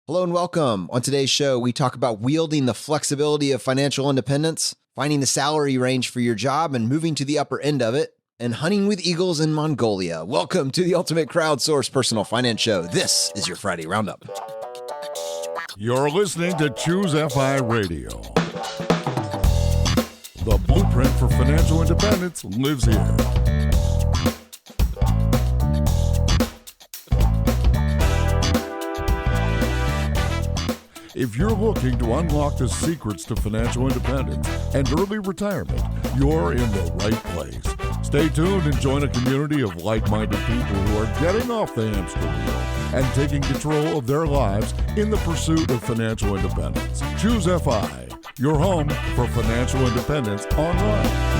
Hello and welcome. On today's show, we talk about wielding the flexibility of financial independence, finding the salary range for your job and moving to the upper end of it, and hunting with eagles in Mongolia. Welcome to the ultimate crowdsourced personal finance show. This is your Friday Roundup. You're listening to Choose FI Radio. The blueprint for financial independence lives here. If you're looking to unlock the secrets to financial independence and early retirement, you're in the right place. Stay tuned and join a community of like-minded people who are getting off the hamster wheel and taking control of their lives in the pursuit of financial independence. Choose FI, your home for financial independence online.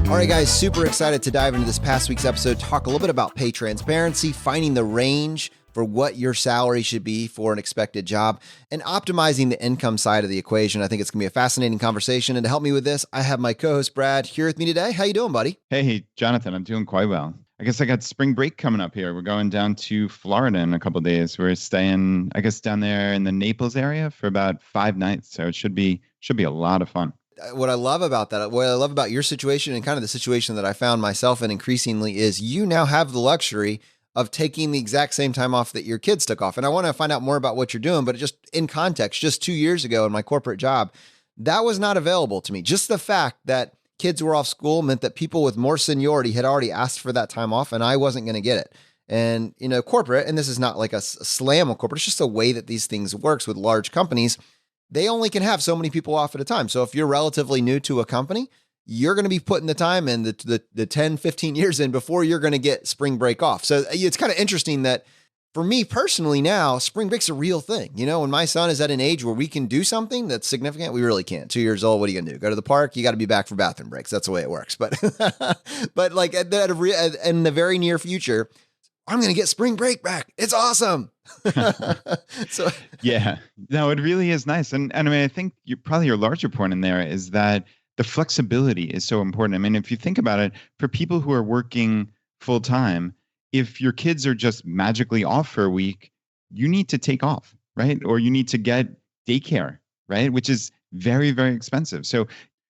All right, guys, super excited to dive into this past week's episode, talk a little bit about pay transparency, finding the range for what your salary should be for an expected job, and optimizing the income side of the equation. I think it's going to be a fascinating conversation. And to help me with this, I have my co-host Brad here with me today. How you doing, buddy? Hey, Jonathan, I'm doing quite well. I guess I got spring break coming up here. We're going down to Florida in a couple of days. We're staying, I guess, down there in the Naples area for about 5 nights. So it should be a lot of fun. What I love about that, what I love about your situation and kind of the situation that I found myself in increasingly is you now have the luxury of taking the exact same time off that your kids took off. And I want to find out more about what you're doing, but just in context, just 2 years ago in my corporate job, that was not available to me. Just the fact that kids were off school meant that people with more seniority had already asked for that time off and I wasn't going to get it. And, you know, corporate, and this is not like a slam on corporate, it's just the way that these things works with large companies. They only can have so many people off at a time. So if you're relatively new to a company, you're going to be putting the time in the 10, 15 years in before you're going to get spring break off. So it's kind of interesting that for me personally now, spring break's a real thing. You know, when my son is at an age where we can do something that's significant, we really can't. 2 years old, what are you going to do? Go to the park? You got to be back for bathroom breaks. That's the way it works. But, but like in the very near future, I'm going to get spring break back. It's awesome. So yeah, no, it really is nice. And I mean, I think probably your larger point in there is that the flexibility is so important. I mean, if you think about it, for people who are working full time, if your kids are just magically off for a week, you need to take off, right? Or you need to get daycare, right? Which is very, very expensive. So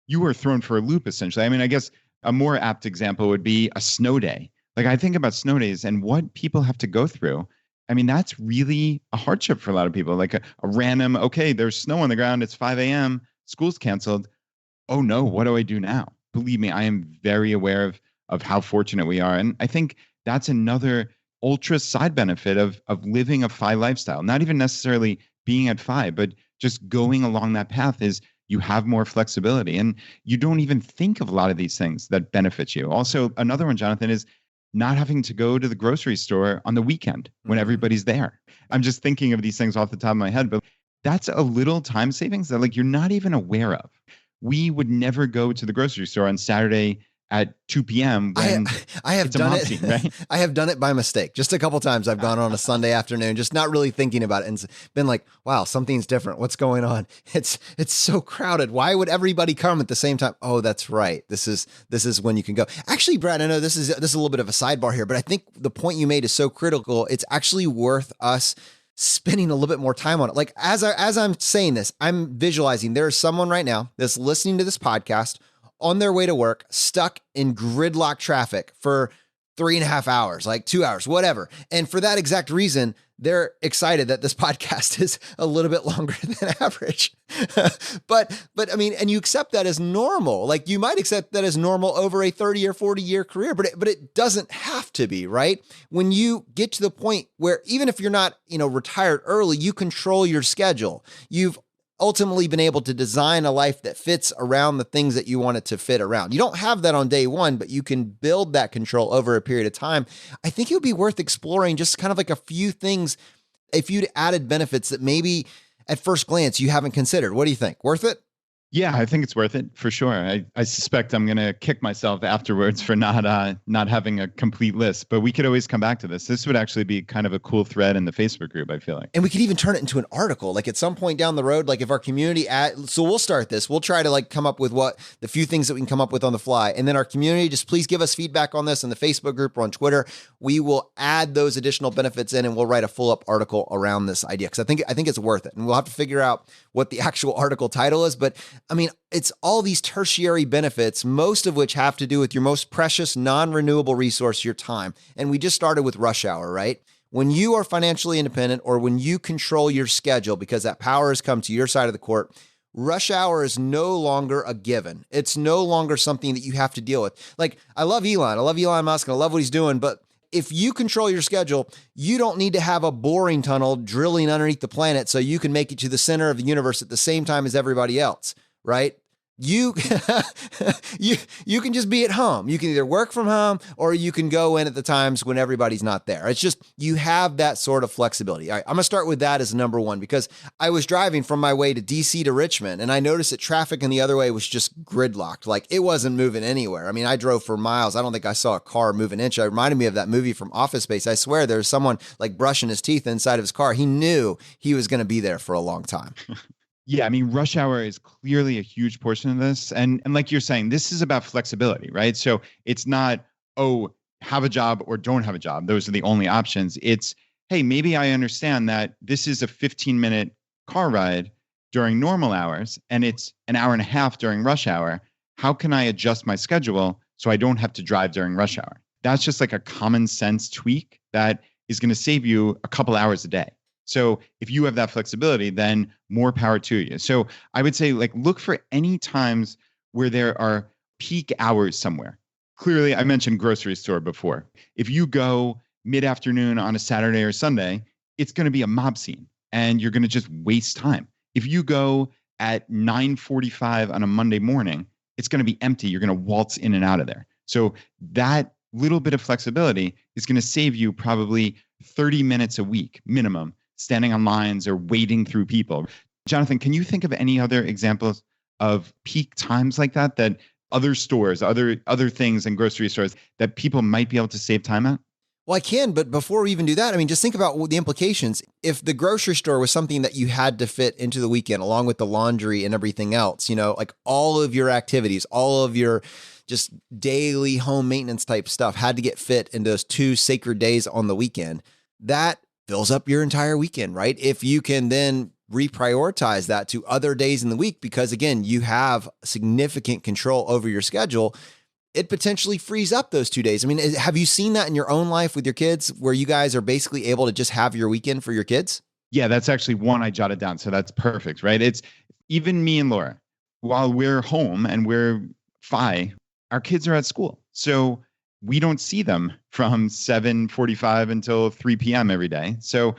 you are thrown for a loop, essentially. I mean, I guess a more apt example would be a snow day. Like I think about snow days and what people have to go through. I mean, that's really a hardship for a lot of people. Like a random, okay, there's snow on the ground. It's 5 a.m. School's canceled. Oh no, what do I do now? Believe me, I am very aware of how fortunate we are. And I think that's another ultra side benefit of living a FI lifestyle. Not even necessarily being at FI, but just going along that path is you have more flexibility. And you don't even think of a lot of these things that benefit you. Also, another one, Jonathan, is not having to go to the grocery store on the weekend when everybody's there. I'm just thinking of these things off the top of my head, but that's a little time savings that like you're not even aware of. We would never go to the grocery store on Saturday at 2 p.m. when I have done it. Scene, right? I have done it by mistake. Just a couple times I've gone on a Sunday afternoon, just not really thinking about it and been like, wow, something's different. What's going on? It's so crowded. Why would everybody come at the same time? Oh, that's right. This is when you can go. Actually, Brad, I know this is a little bit of a sidebar here, but I think the point you made is so critical. It's actually worth us spending a little bit more time on it. Like as I'm saying this, I'm visualizing there is someone right now that's listening to this podcast on their way to work, stuck in gridlock traffic for 3.5 hours, like 2 hours, whatever. And for that exact reason, they're excited that this podcast is a little bit longer than average. but I mean, and you accept that as normal. Like you might accept that as normal over a 30 or 40 year career, but it doesn't have to be, right? When you get to the point where even if you're not, retired early, you control your schedule. You've ultimately been able to design a life that fits around the things that you want it to fit around. You don't have that on day one, but you can build that control over a period of time. I think it would be worth exploring just kind of like a few things, a few added benefits that maybe at first glance you haven't considered. What do you think? Worth it? Yeah, I think it's worth it for sure. I suspect I'm going to kick myself afterwards for not having a complete list, but we could always come back to this. This would actually be kind of a cool thread in the Facebook group, I feel like. And we could even turn it into an article, like at some point down the road, like if our community so we'll start this, we'll try to like come up with what the few things that we can come up with on the fly. And then our community, just please give us feedback on this in the Facebook group or on Twitter. We will add those additional benefits in and we'll write a full up article around this idea. Cause I think it's worth it. And we'll have to figure out what the actual article title is. But I mean, it's all these tertiary benefits, most of which have to do with your most precious non-renewable resource, your time. And we just started with rush hour, right? When you are financially independent or when you control your schedule because that power has come to your side of the court, rush hour is no longer a given. It's no longer something that you have to deal with. Like, I love Elon. I love Elon Musk and I love what he's doing. But if you control your schedule, you don't need to have a boring tunnel drilling underneath the planet so you can make it to the center of the universe at the same time as everybody else, right? You you can just be at home. You can either work from home or you can go in at the times when everybody's not there. It's just you have that sort of flexibility. All right, I'm going to start with that as number one because I was driving from my way to DC to Richmond and I noticed that traffic in the other way was just gridlocked. Like it wasn't moving anywhere. I mean, I drove for miles. I don't think I saw a car move an inch. It reminded me of that movie from Office Space. I swear there was someone like brushing his teeth inside of his car. He knew he was going to be there for a long time. Yeah, I mean, rush hour is clearly a huge portion of this. And like you're saying, this is about flexibility, right? So it's not, oh, have a job or don't have a job. Those are the only options. It's, hey, maybe I understand that this is a 15-minute car ride during normal hours and it's an hour and a half during rush hour. How can I adjust my schedule so I don't have to drive during rush hour? That's just like a common sense tweak that is going to save you a couple hours a day. So if you have that flexibility, then more power to you. So I would say like look for any times where there are peak hours somewhere. Clearly, I mentioned grocery store before. If you go mid-afternoon on a Saturday or Sunday, it's going to be a mob scene and you're going to just waste time. If you go at 9:45 on a Monday morning, it's going to be empty. You're going to waltz in and out of there. So that little bit of flexibility is going to save you probably 30 minutes a week minimum standing on lines or wading through people. Jonathan, can you think of any other examples of peak times like that, that other stores, other things in grocery stores that people might be able to save time at? Well, I can, but before we even do that, I mean, just think about the implications. If the grocery store was something that you had to fit into the weekend, along with the laundry and everything else, you know, like all of your activities, all of your just daily home maintenance type stuff had to get fit into those 2 sacred days on the weekend, that fills up your entire weekend, right? If you can then reprioritize that to other days in the week, because again, you have significant control over your schedule, it potentially frees up those 2 days. I mean, have you seen that in your own life with your kids where you guys are basically able to just have your weekend for your kids? Yeah, that's actually one I jotted down. So that's perfect, right? It's even me and Laura, while we're home and we're our kids are at school. So we don't see them from 7:45 until 3 p.m. every day. So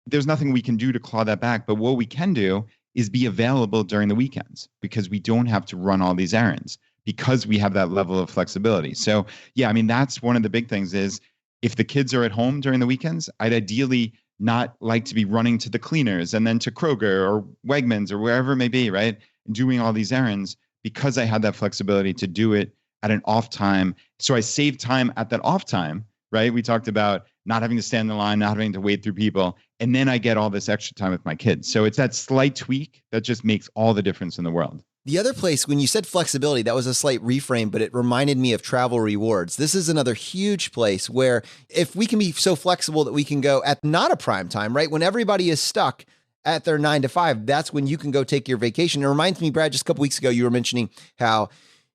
there's nothing we can do to claw that back. But what we can do is be available during the weekends because we don't have to run all these errands because we have that level of flexibility. So yeah, I mean, that's one of the big things is if the kids are at home during the weekends, I'd ideally not like to be running to the cleaners and then to Kroger or Wegmans or wherever it may be, right? And doing all these errands because I had that flexibility to do it at an off time. So I save time at that off time, right? We talked about not having to stand in line, not having to wade through people. And then I get all this extra time with my kids. So it's that slight tweak that just makes all the difference in the world. The other place, when you said flexibility, that was a slight reframe, but it reminded me of travel rewards. This is another huge place where if we can be so flexible that we can go at not a prime time, right? When everybody is stuck at their 9 to 5, that's when you can go take your vacation. It reminds me, Brad, just a couple weeks ago, you were mentioning how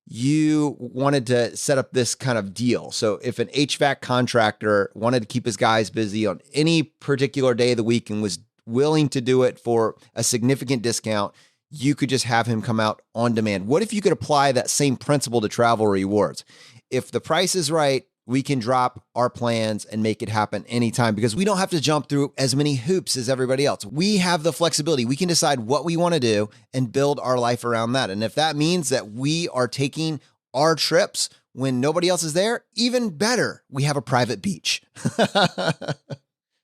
you wanted to set up this kind of deal. So if an HVAC contractor wanted to keep his guys busy on any particular day of the week and was willing to do it for a significant discount, you could just have him come out on demand. What if you could apply that same principle to travel rewards? If the price is right, we can drop our plans and make it happen anytime because we don't have to jump through as many hoops as everybody else. We have the flexibility. We can decide what we want to do and build our life around that. And if that means that we are taking our trips when nobody else is there, even better, we have a private beach.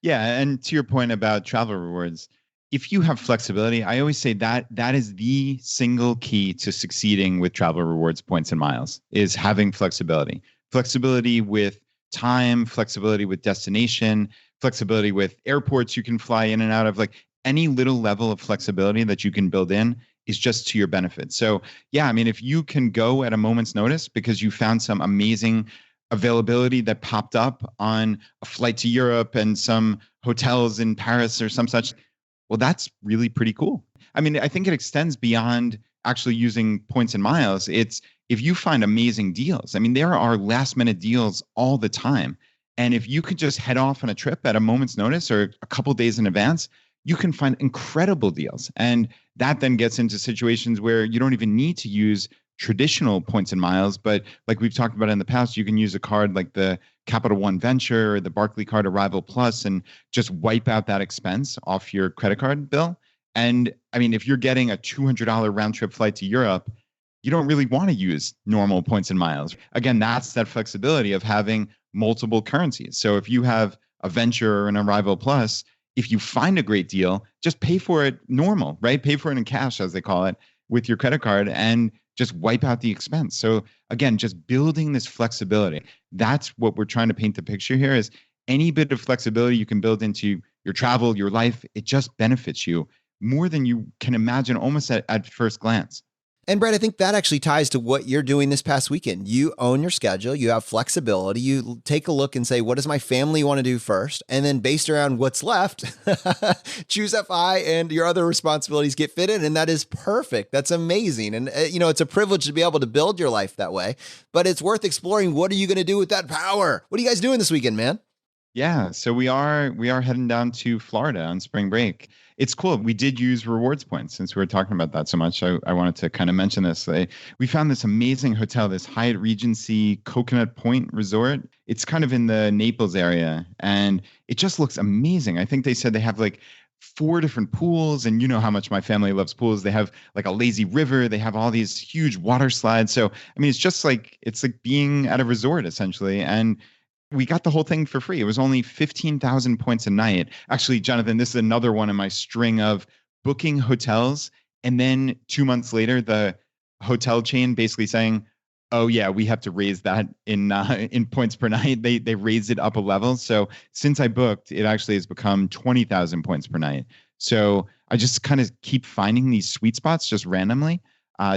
Yeah. And to your point about travel rewards, if you have flexibility, I always say that that is the single key to succeeding with travel rewards points and miles is having flexibility. Flexibility with time, flexibility with destination, flexibility with airports you can fly in and out of. Like any little level of flexibility that you can build in is just to your benefit. So, yeah, I mean, if you can go at a moment's notice because you found some amazing availability that popped up on a flight to Europe and some hotels in Paris or some such, well, that's really pretty cool. I mean, I think it extends beyond actually using points and miles. It's if you find amazing deals. I mean, there are last minute deals all the time. And if you could just head off on a trip at a moment's notice or a couple days in advance, you can find incredible deals. And that then gets into situations where you don't even need to use traditional points and miles. But like we've talked about in the past, you can use a card like the Capital One Venture or the Barclay Card Arrival Plus and just wipe out that expense off your credit card bill. And I mean, if you're getting a $200 round trip flight to Europe, you don't really want to use normal points and miles. Again, that's that flexibility of having multiple currencies. So if you have a Venture or an Arrival Plus, if you find a great deal, just pay for it normal, right? Pay for it in cash, as they call it, with your credit card and just wipe out the expense. So again, just building this flexibility. That's what we're trying to paint the picture here is any bit of flexibility you can build into your travel, your life, it just benefits you more than you can imagine almost at first glance. And Brett, I think that actually ties to what you're doing this past weekend. You own your schedule, you have flexibility, you take a look and say, what does my family want to do first? And then based around what's left, choose FI and your other responsibilities get fit in. And that is perfect. That's amazing. And it's a privilege to be able to build your life that way, but it's worth exploring. What are you going to do with that power? What are you guys doing this weekend, man? Yeah, so we are heading down to Florida on spring break. It's cool. We did use rewards points since we were talking about that so much. I wanted to kind of mention this. We found this amazing hotel, this Hyatt Regency Coconut Point Resort. It's kind of in the Naples area, and it just looks amazing. I think they said they have like 4 different pools, and you know how much my family loves pools. They have like a lazy river. They have all these huge water slides. So I mean, it's like being at a resort essentially, and we got the whole thing for free. It was only 15,000 points a night. Actually, Jonathan, this is another one in my string of booking hotels. And then 2 months later, the hotel chain basically saying, oh yeah, we have to raise that in points per night. They raised it up a level. So since I booked, it actually has become 20,000 points per night. So I just kind of keep finding these sweet spots just randomly.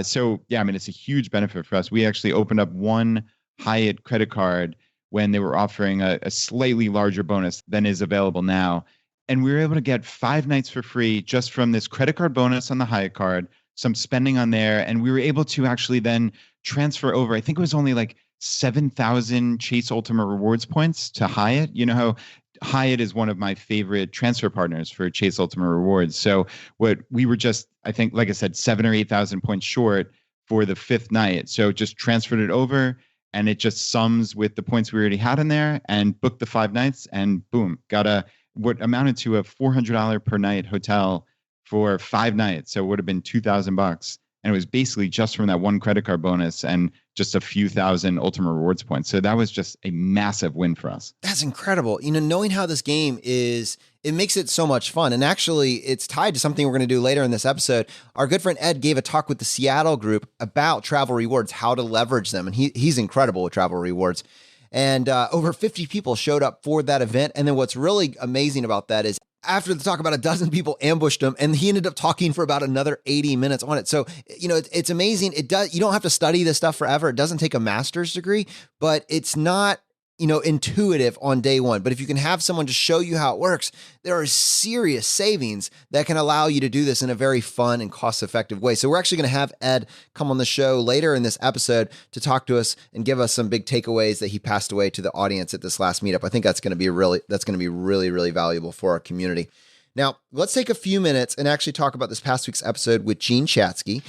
So yeah, I mean, it's a huge benefit for us. We actually opened up one Hyatt credit card when they were offering a slightly larger bonus than is available now. And we were able to get 5 nights for free just from this credit card bonus on the Hyatt card, some spending on there. And we were able to actually then transfer over, I think it was only like 7,000 Chase Ultimate Rewards points to Hyatt. You know how Hyatt is one of my favorite transfer partners for Chase Ultimate Rewards. So what we were just, I think, like I said, 7,000 or 8,000 points short for the 5th night. So just transferred it over, and it just sums with the points we already had in there and booked the 5 nights, and boom, got what amounted to a $400 per night hotel for 5 nights. So it would have been $2,000. And it was basically just from that one credit card bonus and just a few thousand Ultimate Rewards points. So that was just a massive win for us. That's incredible. Knowing how this game is, it makes it so much fun. And actually, it's tied to something we're going to do later in this episode. Our good friend Ed gave a talk with the Seattle group about travel rewards, how to leverage them. And he's incredible with travel rewards. And over 50 people showed up for that event. And then what's really amazing about that is after the talk, about a dozen people ambushed him, and he ended up talking for about another 80 minutes on it. So, it's amazing. You don't have to study this stuff forever. It doesn't take a master's degree, but it's not, intuitive on day one. But if you can have someone to show you how it works, there are serious savings that can allow you to do this in a very fun and cost-effective way. So we're actually going to have Ed come on the show later in this episode to talk to us and give us some big takeaways that he passed away to the audience at this last meetup. I think that's going to be really, really valuable for our community. Now, let's take a few minutes and actually talk about this past week's episode with Jean Chatzky.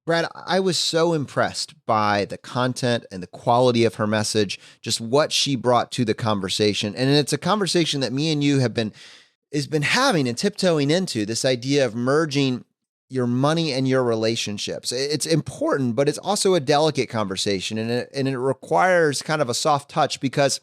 Brad, I was so impressed by the content and the quality of her message, just what she brought to the conversation. And it's a conversation that me and you have been having and tiptoeing into, this idea of merging your money and your relationships. It's important, but it's also a delicate conversation, and it requires kind of a soft touch because,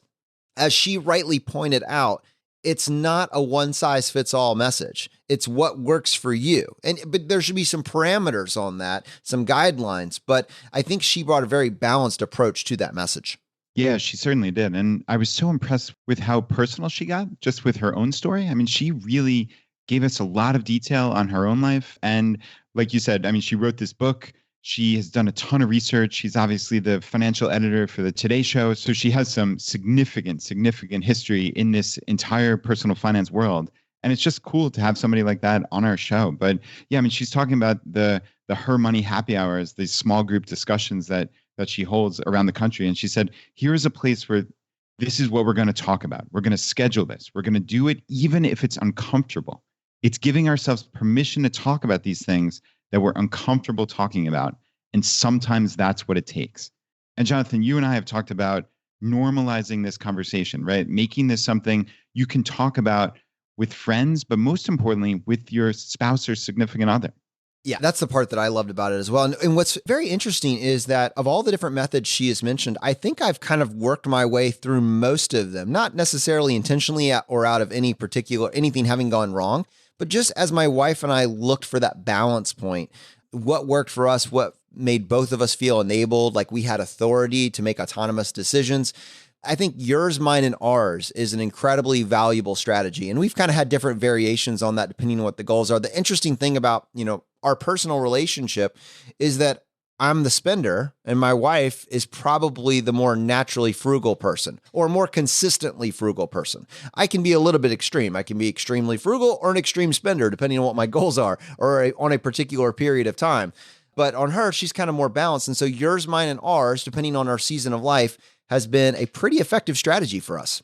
as she rightly pointed out, it's not a one size fits all message. It's what works for you. But there should be some parameters on that, some guidelines. But I think she brought a very balanced approach to that message. Yeah, she certainly did. And I was so impressed with how personal she got just with her own story. I mean, she really gave us a lot of detail on her own life. And like you said, I mean, she wrote this book. She has done a ton of research. She's obviously the financial editor for the Today Show. So she has some significant history in this entire personal finance world. And it's just cool to have somebody like that on our show. But yeah, I mean, she's talking about the Her Money happy hours, these small group discussions that she holds around the country. And she said, here is a place where this is what we're going to talk about. We're going to schedule this. We're going to do it even if it's uncomfortable. It's giving ourselves permission to talk about these things that we're uncomfortable talking about. And sometimes that's what it takes. And Jonathan, you and I have talked about normalizing this conversation, right? Making this something you can talk about with friends, but most importantly, with your spouse or significant other. Yeah, that's the part that I loved about it as well. And what's very interesting is that of all the different methods she has mentioned, I think I've kind of worked my way through most of them, not necessarily intentionally or out of anything having gone wrong, but just as my wife and I looked for that balance point, what worked for us, what made both of us feel enabled, like we had authority to make autonomous decisions. I think yours, mine, and ours is an incredibly valuable strategy. And we've kind of had different variations on that depending on what the goals are. The interesting thing about, our personal relationship is that I'm the spender and my wife is probably the more naturally frugal person or more consistently frugal person. I can be a little bit extreme. I can be extremely frugal or an extreme spender, depending on what my goals are or on a particular period of time. But on her, she's kind of more balanced. And so yours, mine, and ours, depending on our season of life, has been a pretty effective strategy for us.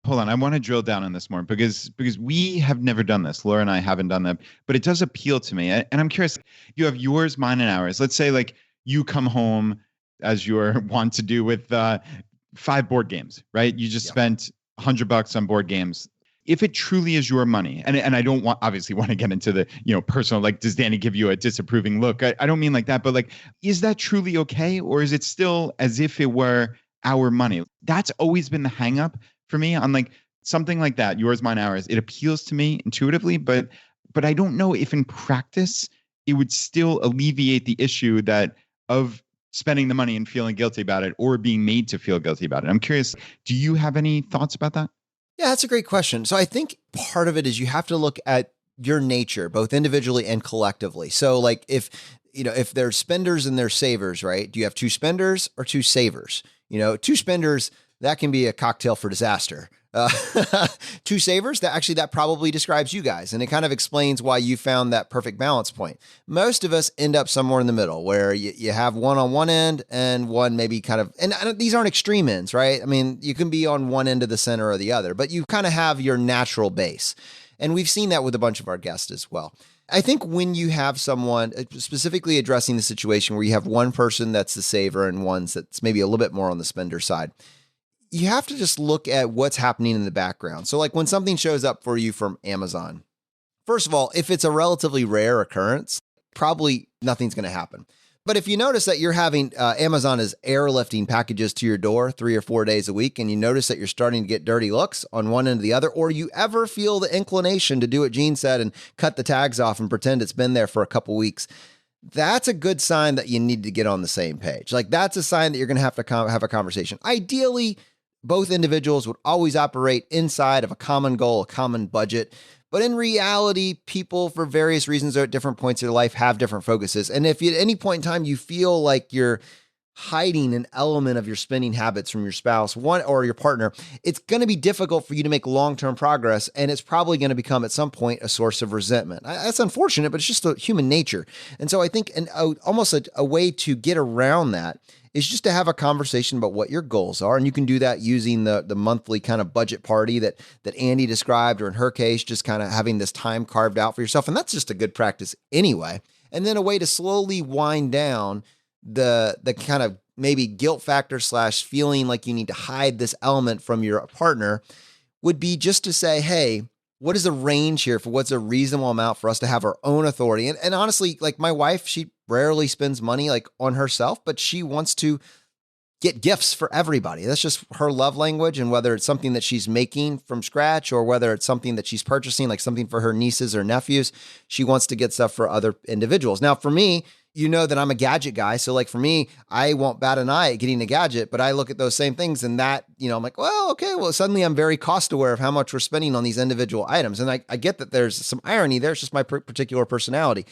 Hold on, I want to drill down on this more because we have never done this. Laura and I haven't done that, but it does appeal to me. And I'm curious, you have yours, mine, and ours. Let's say like you come home as you're wont to do with 5 board games, right? You just spent $100 on board games. If it truly is your money, and I don't obviously want to get into the, personal, like, does Danny give you a disapproving look? I don't mean like that, but like, is that truly okay? Or is it still as if it were our money? That's always been the hang up for me on like something like that. Yours, mine, ours. It appeals to me intuitively, but I don't know if in practice it would still alleviate the issue of spending the money and feeling guilty about it or being made to feel guilty about it. I'm curious, do you have any thoughts about that? Yeah, that's a great question. So I think part of it is you have to look at your nature, both individually and collectively. So like if there's spenders and there's savers, right? Do you have 2 spenders or 2 savers? 2 spenders, that can be a cocktail for disaster. 2 savers, that probably describes you guys. And it kind of explains why you found that perfect balance point. Most of us end up somewhere in the middle where you have one on one end and one maybe kind of, and these aren't extreme ends, right? I mean, you can be on one end of the center or the other, but you kind of have your natural base. And we've seen that with a bunch of our guests as well. I think when you have someone specifically addressing the situation where you have one person that's the saver and one that's maybe a little bit more on the spender side, you have to just look at what's happening in the background. So like when something shows up for you from Amazon, first of all, if it's a relatively rare occurrence, probably nothing's going to happen. But if you notice that you're having Amazon is airlifting packages to your door 3 or 4 days a week, and you notice that you're starting to get dirty looks on one end or the other, or you ever feel the inclination to do what Gene said and cut the tags off and pretend it's been there for a couple weeks, that's a good sign that you need to get on the same page. Like that's a sign that you're going to have a conversation. Ideally, both individuals would always operate inside of a common goal, a common budget. But in reality, people, for various reasons at different points of their life, have different focuses. And if at any point in time you feel like you're hiding an element of your spending habits from your spouse, or your partner, it's going to be difficult for you to make long-term progress. And it's probably going to become at some point a source of resentment. That's unfortunate, but it's just human nature. And so I think almost a way to get around that is just to have a conversation about what your goals are. And you can do that using the monthly kind of budget party that Andy described, or in her case, just kind of having this time carved out for yourself. And that's just a good practice anyway. And then a way to slowly wind down the kind of maybe guilt factor / feeling like you need to hide this element from your partner would be just to say, hey, what is the range here for what's a reasonable amount for us to have our own authority? And honestly, like my wife, she rarely spends money like on herself, but she wants to get gifts for everybody. That's just her love language. And whether it's something that she's making from scratch or whether it's something that she's purchasing, like something for her nieces or nephews, she wants to get stuff for other individuals. Now, for me, you know that I'm a gadget guy. So like for me, I won't bat an eye at getting a gadget, but I look at those same things and that, I'm like, well, okay, well, suddenly I'm very cost aware of how much we're spending on these individual items. And I get that there's some irony there. It's just my particular personality.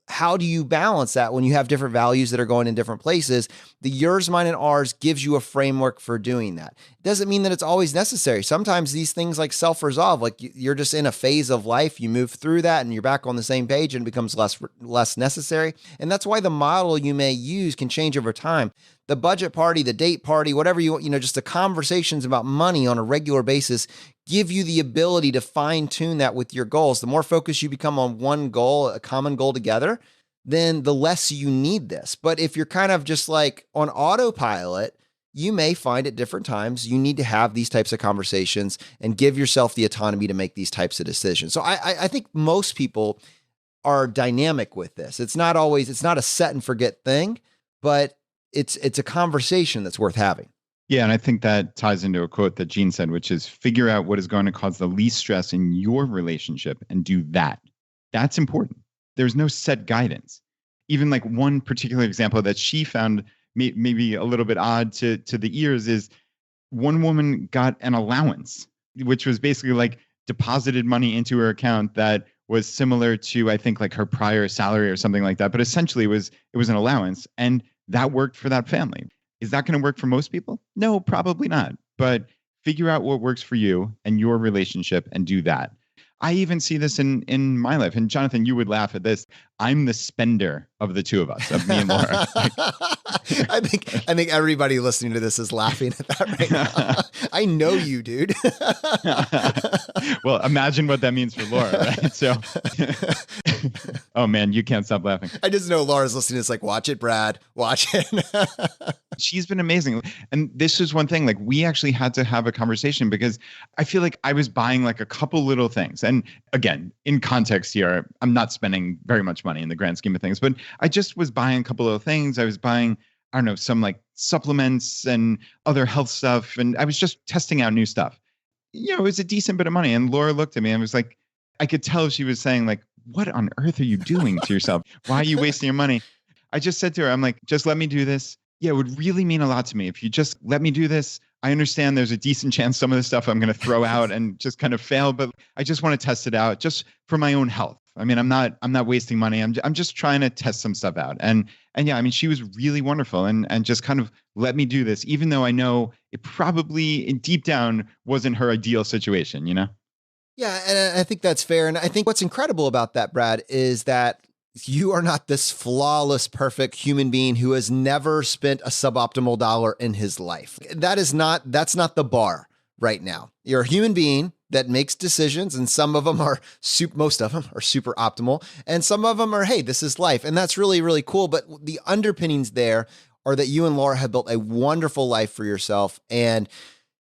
How do you balance that when you have different values that are going in different places? The yours, mine, and ours gives you a framework for doing that. It doesn't mean that it's always necessary. Sometimes these things like self-resolve, like you're just in a phase of life, you move through that and you're back on the same page and it becomes less necessary. And that's why the model you may use can change over time. The budget party, the date party, whatever you want, just the conversations about money on a regular basis give you the ability to fine tune that with your goals. The more focused you become on one goal, a common goal together, then the less you need this. But if you're kind of just like on autopilot, you may find at different times you need to have these types of conversations and give yourself the autonomy to make these types of decisions. So I think most people are dynamic with this. It's not a set and forget thing, but it's a conversation that's worth having. Yeah, and I think that ties into a quote that Gene said, which is figure out what is going to cause the least stress in your relationship and do that. That's important. There's no set guidance. Even like one particular example that she found maybe a little bit odd to the ears is one woman got an allowance, which was basically like deposited money into her account that was similar to, I think, like her prior salary or something like that. But essentially it was an allowance, and that worked for that family. Is that going to work for most people? No, probably not. But figure out what works for you and your relationship and do that. I even see this in my life. And Jonathan, you would laugh at this. I'm the spender of the two of us, of me and Laura. I think everybody listening to this is laughing at that right now. I know you, dude. Well, imagine what that means for Laura, right? So, oh man, you can't stop laughing. I just know Laura's listening. It's like, watch it, Brad, watch it. She's been amazing. And this is one thing, like we actually had to have a conversation because I feel like I was buying like a couple little things. And again, in context here, I'm not spending very much money in the grand scheme of things, but I just was buying a couple of things. I was buying, I don't know, some like supplements and other health stuff. And I was just testing out new stuff. It was a decent bit of money. And Laura looked at me and was like, I could tell she was saying like, what on earth are you doing to yourself? Why are you wasting your money? I just said to her, I'm like, just let me do this. Yeah, it would really mean a lot to me if you just let me do this. I understand there's a decent chance some of the stuff I'm going to throw out and just kind of fail, but I just want to test it out just for my own health. I mean, I'm not wasting money. I'm just trying to test some stuff out. And yeah, I mean, she was really wonderful and just kind of let me do this, even though I know it probably deep down wasn't her ideal situation, Yeah, and I think that's fair. And I think what's incredible about that, Brad, is that you are not this flawless, perfect human being who has never spent a suboptimal dollar in his life. That's not the bar right now. You're a human being that makes decisions, and some of them are most of them are super optimal, and some of them are, hey, this is life. And that's really, really cool. But the underpinnings there are that you and Laura have built a wonderful life for yourself, and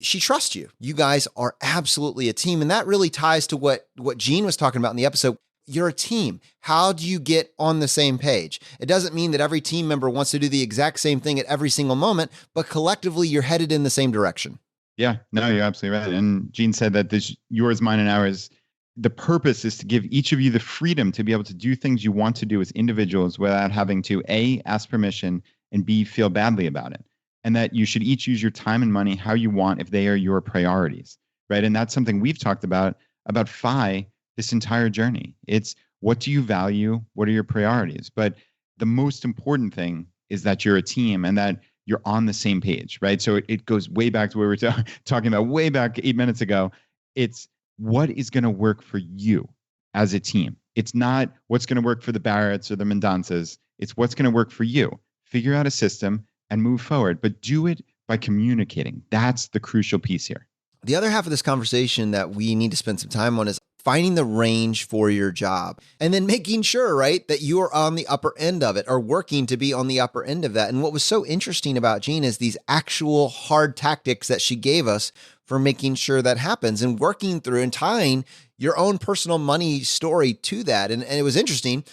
she trusts you. You guys are absolutely a team. And that really ties to what Gene was talking about in the episode. You're a team. How do you get on the same page? It doesn't mean that every team member wants to do the exact same thing at every single moment, but collectively you're headed in the same direction. Yeah, no, you're absolutely right. And Gene said that this yours, mine, and ours, the purpose is to give each of you the freedom to be able to do things you want to do as individuals without having to A, ask permission, and B, feel badly about it. And that you should each use your time and money how you want if they are your priorities, right? And that's something we've talked about FI this entire journey. It's what do you value? What are your priorities? But the most important thing is that you're a team and that you're on the same page, right? So it goes way back to what we were talking about way back 8 minutes ago. It's what is going to work for you as a team. It's not what's going to work for the Barretts or the Mendanzas. It's what's going to work for you. Figure out a system and move forward, but do it by communicating. That's the crucial piece here. The other half of this conversation that we need to spend some time on is finding the range for your job and then making sure, right, that you are on the upper end of it or working to be on the upper end of that. And what was so interesting about Jean is these actual hard tactics that she gave us for making sure that happens and working through and tying your own personal money story to that. And it was interesting,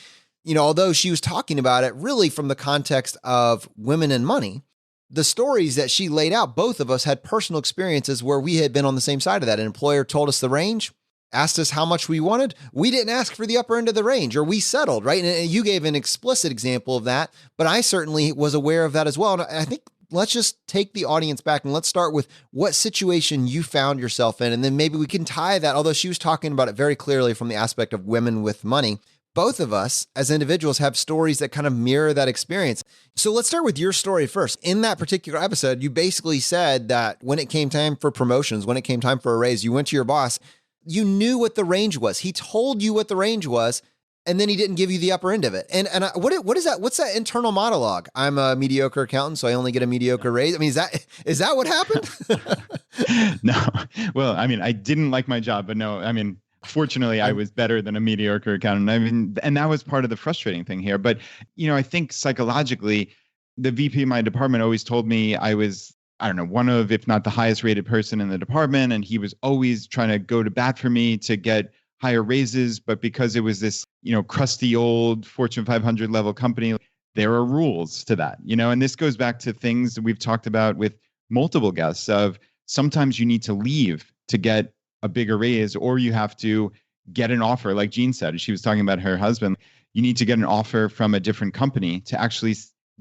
although she was talking about it really from the context of women and money, the stories that she laid out, both of us had personal experiences where we had been on the same side of that. An employer told us the range, asked us how much we wanted. We didn't ask for the upper end of the range, or we settled, right? And you gave an explicit example of that, but I certainly was aware of that as well. And I think let's just take the audience back and let's start with what situation you found yourself in. And then maybe we can tie that, although she was talking about it very clearly from the aspect of women with money. Both of us as individuals have stories that kind of mirror that experience. So let's start with your story first. In that particular episode, you basically said that when it came time for promotions, when it came time for a raise, you went to your boss, you knew what the range was. He told you what the range was, and then he didn't give you the upper end of it. And what is that? What's that internal monologue? I'm a mediocre accountant, so I only get a mediocre raise. I mean, is that what happened? No. Well, I mean, I didn't like my job, but no, I mean, fortunately, I was better than a mediocre accountant. I mean, and that was part of the frustrating thing here. But, I think psychologically, the VP of my department always told me I was, I don't know, one of, if not the highest rated person in the department. And he was always trying to go to bat for me to get higher raises. But because it was this, crusty old Fortune 500 level company, there are rules to that, and this goes back to things that we've talked about with multiple guests of sometimes you need to leave to get a bigger raise, or you have to get an offer. Like Jean said, she was talking about her husband. You need to get an offer from a different company to actually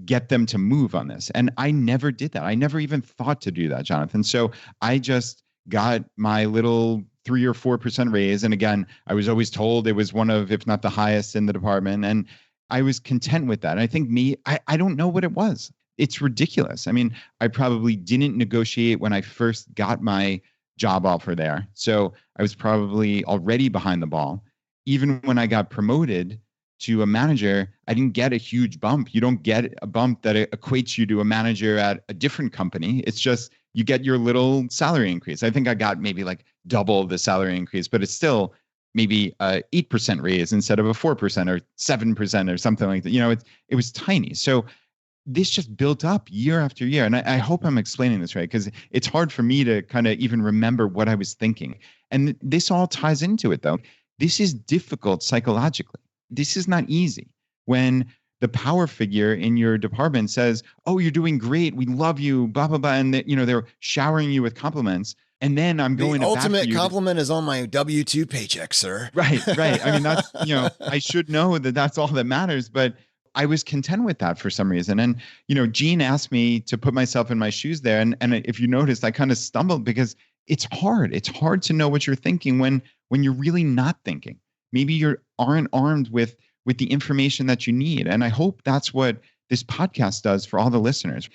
get them to move on this. And I never did that. I never even thought to do that, Jonathan. So I just got my little 3 or 4% raise. And again, I was always told it was one of, if not the highest in the department. And I was content with that. And I think I don't know what it was. It's ridiculous. I mean, I probably didn't negotiate when I first got my job offer there. So I was probably already behind the ball. Even when I got promoted to a manager, I didn't get a huge bump. You don't get a bump that equates you to a manager at a different company. It's just you get your little salary increase. I think I got maybe like double the salary increase, but it's still maybe a 8% raise instead of a 4% or 7% or something like that. It was tiny. So this just built up year after year. And I hope I'm explaining this right, because it's hard for me to kind of even remember what I was thinking. And this all ties into it, though. This is difficult psychologically. This is not easy. When the power figure in your department says, "Oh, you're doing great. We love you, blah, blah, blah." And they're showering you with compliments. And then I'm going to ultimate compliment is on my W-2 paycheck, sir. Right. I mean, that's, I should know that that's all that matters. But I was content with that for some reason. And, Jean asked me to put myself in my shoes there. And if you noticed, I kind of stumbled because it's hard. It's hard to know what you're thinking when you're really not thinking. Maybe you aren't armed with the information that you need. And I hope that's what this podcast does for all the listeners.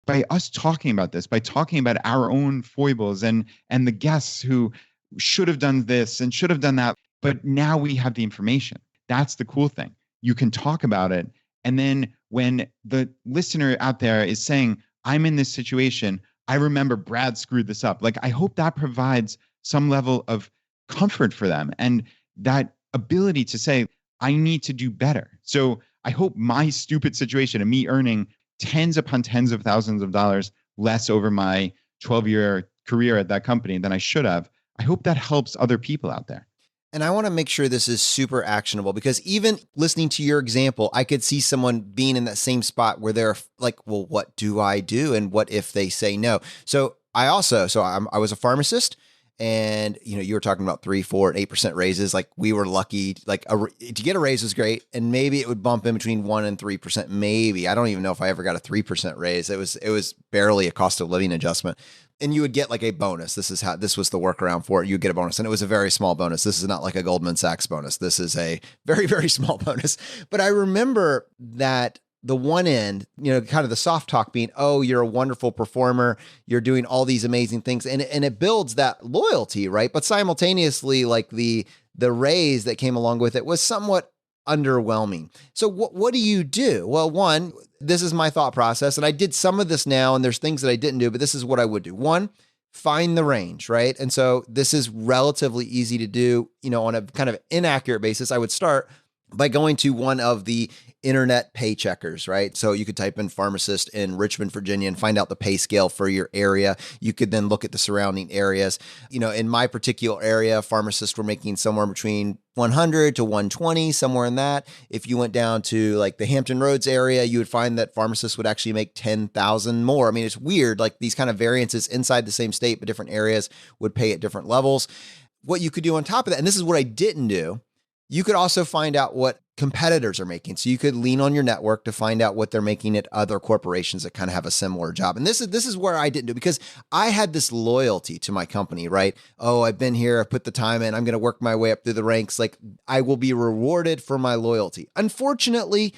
By us talking about this, by talking about our own foibles and the guests who should have done this and should have done that, but now we have the information. That's the cool thing. You can talk about it. And then when the listener out there is saying, "I'm in this situation, I remember Brad screwed this up." Like, I hope that provides some level of comfort for them and that ability to say, I need to do better. So I hope my stupid situation and me earning tens upon tens of thousands of dollars less over my 12-year career at that company than I should have, I hope that helps other people out there. And I want to make sure this is super actionable, because even listening to your example, I could see someone being in that same spot where they're like, well, what do I do? And what if they say no? So I was a pharmacist, and you were talking about 3, 4, and 8% raises. Like, we were lucky, to get a raise was great. And maybe it would bump in between 1% and 3%. Maybe, I don't even know if I ever got a 3% raise. It was barely a cost of living adjustment. And you would get like a bonus. This was the workaround for it. You get a bonus, and it was a very small bonus. This is not like a Goldman Sachs bonus. This is a very, very small bonus. But I remember that the one end, kind of the soft talk being, "Oh, you're a wonderful performer. You're doing all these amazing things." And it builds that loyalty, right? But simultaneously, like the raise that came along with it was somewhat underwhelming. So what do you do? Well, one, this is my thought process, and I did some of this now, and there's things that I didn't do, but this is what I would do. One, find the range, right? And so this is relatively easy to do, on a kind of inaccurate basis. I would start by going to one of the internet pay checkers, right? So you could type in pharmacist in Richmond, Virginia, and find out the pay scale for your area. You could then look at the surrounding areas. In my particular area, pharmacists were making somewhere between 100 to 120, somewhere in that. If you went down to like the Hampton Roads area, you would find that pharmacists would actually make 10,000 more. I mean, it's weird, like these kind of variances inside the same state, but different areas would pay at different levels. What you could do on top of that, and this is what I didn't do, you could also find out what competitors are making. So you could lean on your network to find out what they're making at other corporations that kind of have a similar job. And this is where I didn't do, because I had this loyalty to my company, right? Oh, I've been here, I've put the time in, I'm going to work my way up through the ranks. Like I will be rewarded for my loyalty. Unfortunately,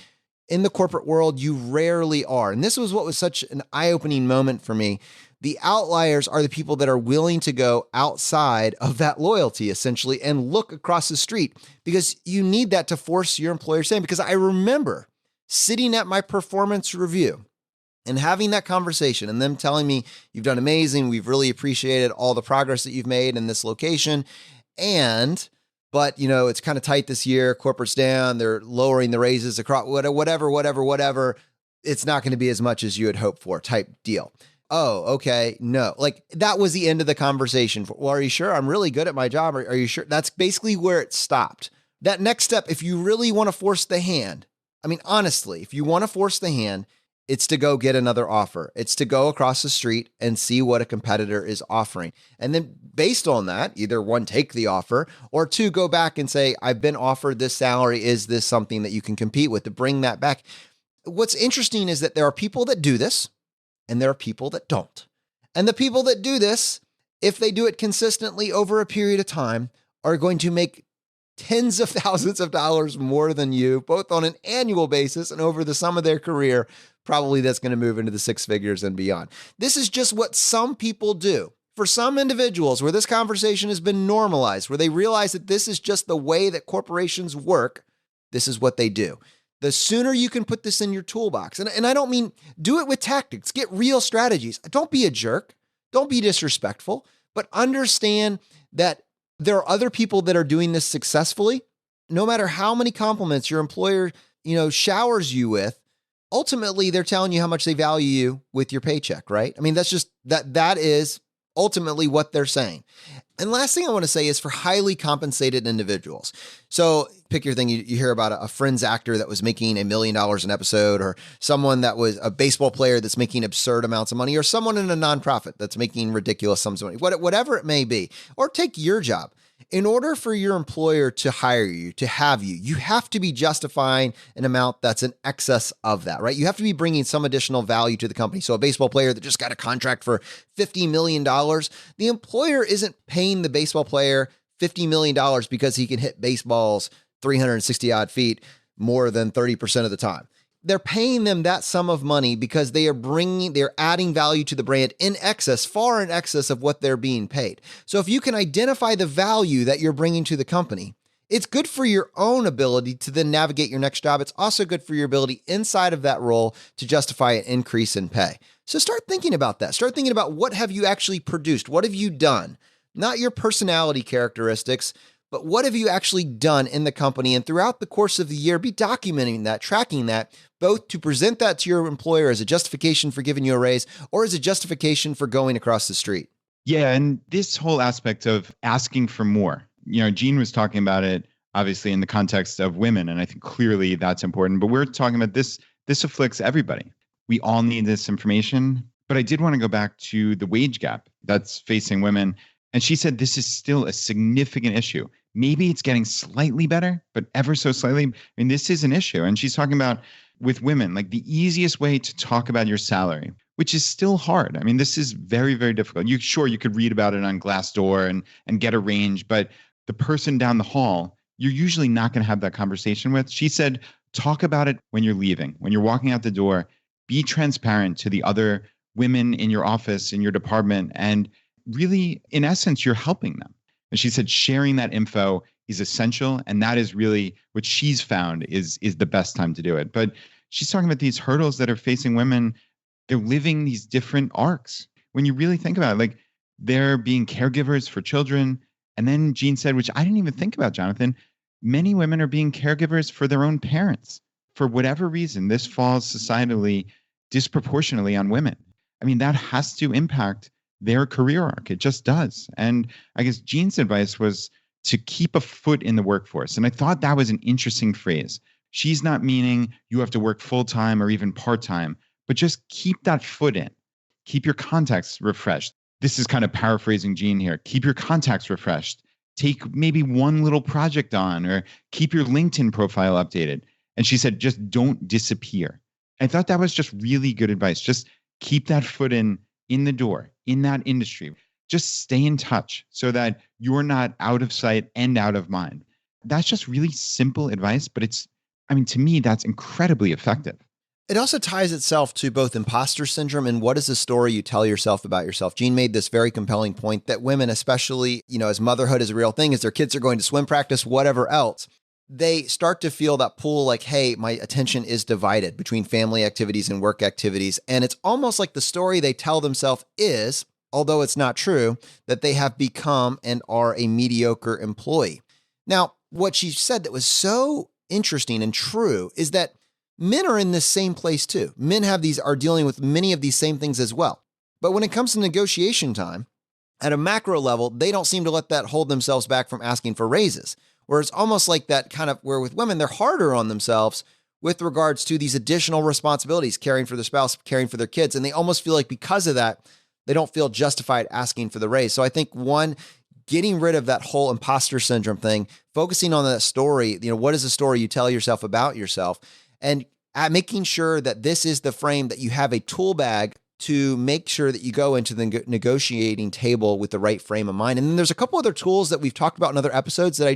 in the corporate world, you rarely are. And this was what was such an eye-opening moment for me. The outliers are the people that are willing to go outside of that loyalty, essentially, and look across the street, because you need that to force your employer to say. Because I remember sitting at my performance review and having that conversation and them telling me, you've done amazing. We've really appreciated all the progress that you've made in this location. But it's kind of tight this year. Corporate's down. They're lowering the raises across whatever. It's not going to be as much as you had hoped for, type deal. Oh, okay. No, like that was the end of the conversation. Well, are you sure? I'm really good at my job. Are you sure? That's basically where it stopped. That next step, if you really want to force the hand, I mean, honestly, if you want to force the hand, it's to go get another offer. It's to go across the street and see what a competitor is offering. And then based on that, either one, take the offer, or two, go back and say, I've been offered this salary. Is this something that you can compete with, to bring that back? What's interesting is that there are people that do this, and there are people that don't. And the people that do this, if they do it consistently over a period of time, are going to make tens of thousands of dollars more than you, both on an annual basis and over the sum of their career. Probably that's going to move into the six figures and beyond. This is just what some people do. For some individuals where this conversation has been normalized, where they realize that this is just the way that corporations work, this is what they do. The sooner you can put this in your toolbox, and I don't mean do it with tactics, get real strategies. Don't be a jerk. Don't be disrespectful, but understand that there are other people that are doing this successfully. No matter how many compliments your employer, showers you with, ultimately they're telling you how much they value you with your paycheck, right? I mean, that's just that is ultimately what they're saying. And last thing I want to say is for highly compensated individuals. So pick your thing. You hear about a Friends actor that was making $1 million an episode, or someone that was a baseball player that's making absurd amounts of money, or someone in a nonprofit that's making ridiculous sums of money, whatever it may be. Or take your job. In order for your employer to hire you, to have you, you have to be justifying an amount that's in excess of that, right? You have to be bringing some additional value to the company. So a baseball player that just got a contract for $50 million, the employer isn't paying the baseball player $50 million because he can hit baseballs 360 odd feet more than 30% of the time. They're paying them that sum of money because they're adding value to the brand far in excess of what they're being paid. So if you can identify the value that you're bringing to the company, it's good for your own ability to then navigate your next job. It's also good for your ability inside of that role to justify an increase in pay. So start thinking about that. Start thinking about what have you actually produced? What have you done? Not your personality characteristics, but what have you actually done in the company? And throughout the course of the year, be documenting that, tracking that, both to present that to your employer as a justification for giving you a raise or as a justification for going across the street. Yeah. And this whole aspect of asking for more, Gene was talking about it, obviously, in the context of women. And I think clearly that's important. But we're talking about this afflicts everybody. We all need this information. But I did want to go back to the wage gap that's facing women. And she said this is still a significant issue. Maybe it's getting slightly better, but ever so slightly. I mean, this is an issue. And she's talking about with women, like the easiest way to talk about your salary, which is still hard. I mean, this is very, very difficult. You could read about it on Glassdoor and get a range, but the person down the hall, you're usually not going to have that conversation with. She said, talk about it when you're leaving, when you're walking out the door. Be transparent to the other women in your office, in your department, and really, in essence, you're helping them. And she said sharing that info is essential. And that is really what she's found is the best time to do it. But she's talking about these hurdles that are facing women. They're living these different arcs. When you really think about it, like they're being caregivers for children. And then Jean said, which I didn't even think about, Jonathan, many women are being caregivers for their own parents. For whatever reason, this falls societally disproportionately on women. I mean, that has to impact their career arc. It just does. And I guess Jean's advice was to keep a foot in the workforce. And I thought that was an interesting phrase. She's not meaning you have to work full time or even part time, but just keep that foot in. Keep your contacts refreshed. This is kind of paraphrasing Jean here. Keep your contacts refreshed. Take maybe one little project on, or keep your LinkedIn profile updated. And she said, just don't disappear. I thought that was just really good advice. Just keep that foot in the door, in that industry. Just stay in touch so that you're not out of sight and out of mind. That's just really simple advice, but to me, that's incredibly effective. It also ties itself to both imposter syndrome and what is the story you tell yourself about yourself. Jean made this very compelling point that women, especially, as motherhood is a real thing, as their kids are going to swim practice, whatever else, they start to feel that pull like, hey, my attention is divided between family activities and work activities. And it's almost like the story they tell themselves is, although it's not true, that they have become and are a mediocre employee. Now, what she said that was so interesting and true is that men are in this same place too. Men are dealing with many of these same things as well. But when it comes to negotiation time, at a macro level, they don't seem to let that hold themselves back from asking for raises. Where it's almost like that kind of where with women, they're harder on themselves with regards to these additional responsibilities, caring for their spouse, caring for their kids. And they almost feel like because of that, they don't feel justified asking for the raise. So I think getting rid of that whole imposter syndrome thing, focusing on that story, what is the story you tell yourself about yourself? And making sure that this is the frame that you have a tool bag to make sure that you go into the negotiating table with the right frame of mind. And then there's a couple other tools that we've talked about in other episodes that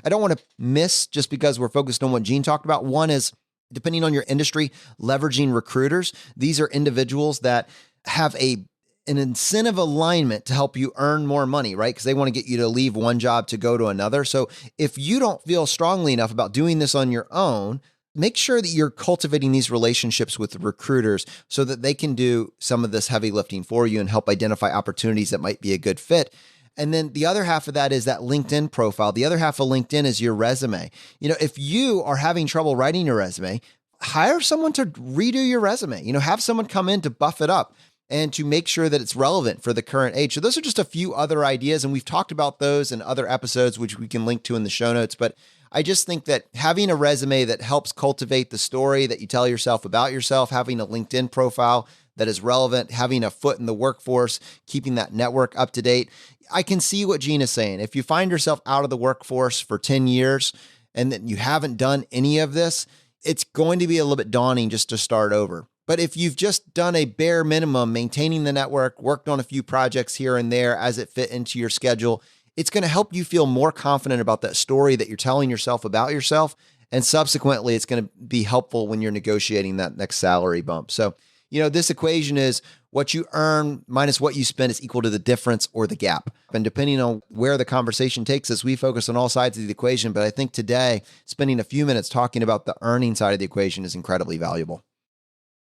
I don't want to miss just because we're focused on what Jean talked about. One is, depending on your industry, leveraging recruiters. These are individuals that have an incentive alignment to help you earn more money, right? Because they want to get you to leave one job to go to another. So if you don't feel strongly enough about doing this on your own, make sure that you're cultivating these relationships with the recruiters so that they can do some of this heavy lifting for you and help identify opportunities that might be a good fit. And then the other half of that is that LinkedIn profile. The other half of LinkedIn is your resume. If you are having trouble writing your resume, hire someone to redo your resume. Have someone come in to buff it up and to make sure that it's relevant for the current age. So those are just a few other ideas, and we've talked about those in other episodes, which we can link to in the show notes. But I just think that having a resume that helps cultivate the story that you tell yourself about yourself, having a LinkedIn profile that is relevant, having a foot in the workforce, keeping that network up to date. I can see what Jean is saying. If you find yourself out of the workforce for 10 years and that you haven't done any of this, it's going to be a little bit daunting just to start over. But if you've just done a bare minimum, maintaining the network, worked on a few projects here and there as it fit into your schedule, it's going to help you feel more confident about that story that you're telling yourself about yourself. And subsequently, it's going to be helpful when you're negotiating that next salary bump. So, this equation is what you earn minus what you spend is equal to the difference or the gap. And depending on where the conversation takes us, we focus on all sides of the equation. But I think today, spending a few minutes talking about the earning side of the equation is incredibly valuable.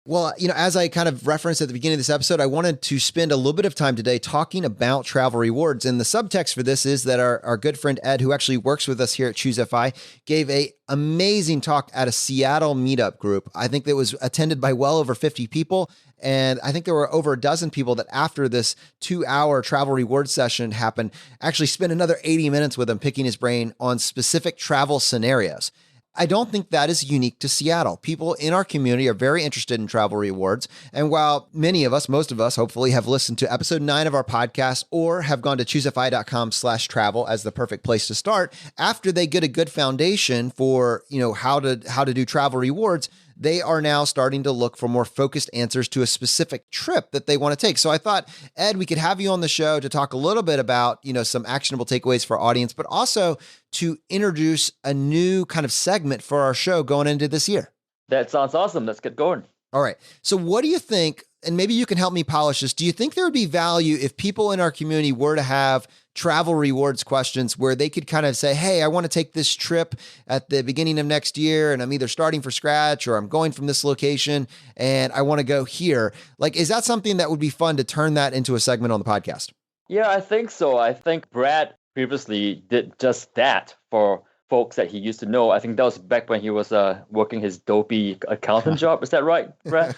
Well, as I kind of referenced at the beginning of this episode, I wanted to spend a little bit of time today talking about travel rewards. And the subtext for this is that our good friend Ed, who actually works with us here at Choose FI, gave an amazing talk at a Seattle meetup group. I think that was attended by well over 50 people. And I think there were over a dozen people that after this 2-hour travel reward session happened, actually spent another 80 minutes with him picking his brain on specific travel scenarios. I don't think that is unique to Seattle. People in our community are very interested in travel rewards. And while many of us, most of us, hopefully have listened to episode 9 of our podcast or have gone to choosefi.com/travel as the perfect place to start, after they get a good foundation for, how to do travel rewards, they are now starting to look for more focused answers to a specific trip that they want to take. So I thought, Ed, we could have you on the show to talk a little bit about, some actionable takeaways for our audience, but also to introduce a new kind of segment for our show going into this year. That sounds awesome. Let's get going. All right. So what do you think, and maybe you can help me polish this, do you think there would be value if people in our community were to have travel rewards questions where they could kind of say, hey, I want to take this trip at the beginning of next year, and I'm either starting from scratch or I'm going from this location and I want to go here. Like, is that something that would be fun to turn that into a segment on the podcast? Yeah, I think so. I think Brad previously did just that for folks that he used to know. I think that was back when he was working his dopey accountant job. Is that right, Brad?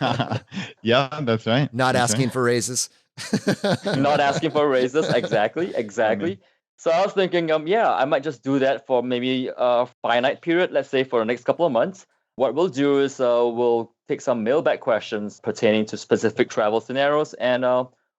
Yeah, that's right. Not That's asking right. for raises. Not asking for raises. Exactly, Funny. exactly. So I was thinking, yeah, I might just do that for maybe a finite period, let's say for the next couple of months. What we'll do is we'll take some mailbag questions pertaining to specific travel scenarios and